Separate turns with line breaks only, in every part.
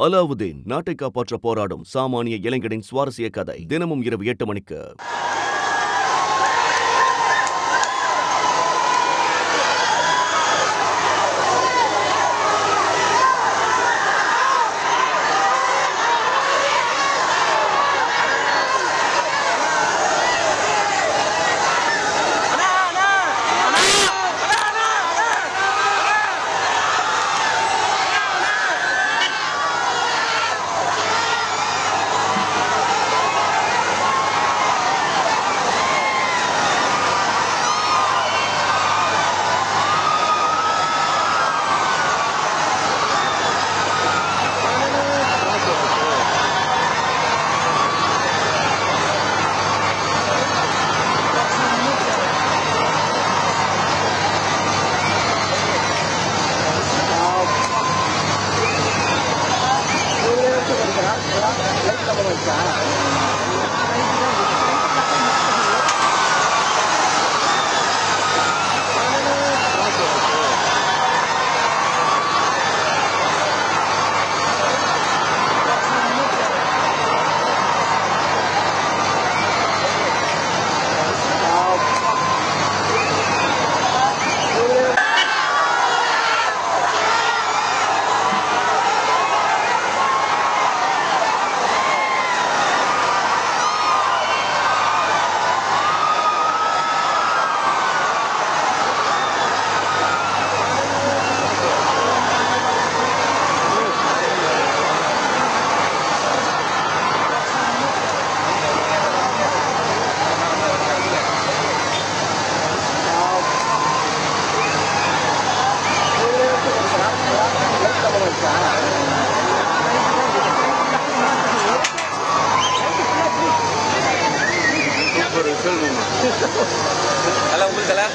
அலாவுதீன் நாட்டை காப்பாற்ற போராடும் சாமானிய இளைஞனின் சுவாரஸ்ய கதை தினமும் இரவு 8 மணிக்கு.
Kalau உங்களுக்கு lah.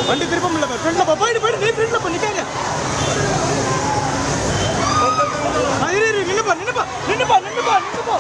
வண்டி திரும்ப முடியல ஃப்ரெண்ட்ல போயிடு போயிடு நீ ஃப்ரெண்ட்ல போ நிக்காத இரு நின்னுப்பா நின்னுப்பா நின்னுப்பா நின்னுப்பா நின்னுப்பா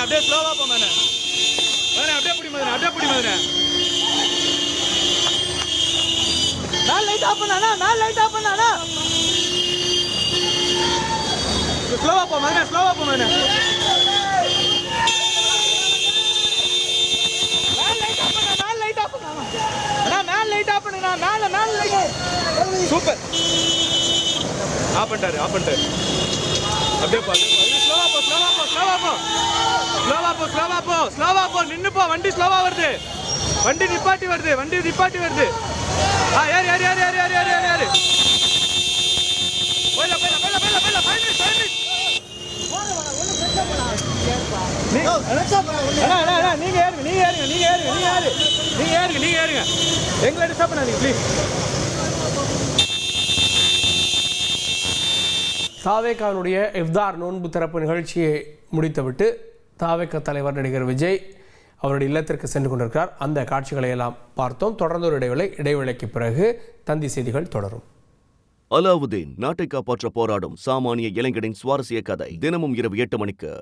அப்படியே ஸ்லோவா போ மேனே அப்படியே பிடி மேனே அப்படியே பிடி மேனே நான் லைட் ஆஃப் பண்ணானா ஸ்லோவா போ மேனே மேல லைட் சூப்பர் ஆஃப் பண்ணிட்டாரு அப்படியே போ ஸ்லோவா போ நின்னு போ வண்டி ஸ்லோவா வருது வண்டி நிப்பாட்டி வருது யார் நீங்க ஏறுங்க எங்களை டிஸ்டர்ப் பண்ணாதீங்க ப்ளீஸ்.
தாவேகாவுடைய இஃப்தார் நோன்பு திறப்பு நிகழ்ச்சியை முடித்துவிட்டு தாவேகா தலைவர் நடிகர் விஜய் அவருடைய இல்லத்திற்கு சென்று கொண்டிருக்கிறார். அந்த காட்சிகளை எல்லாம் பார்த்தோம். தொடர்ந்து ஒரு இடைவேளைக்கு பிறகு தந்தி செய்திகள் தொடரும்.
அலாவுதீன் நாட்டை காப்பாற்ற போராடும் சாமானிய இளைஞனின் சுவாரஸ்ய கதை தினமும் இரவு 8 மணிக்கு.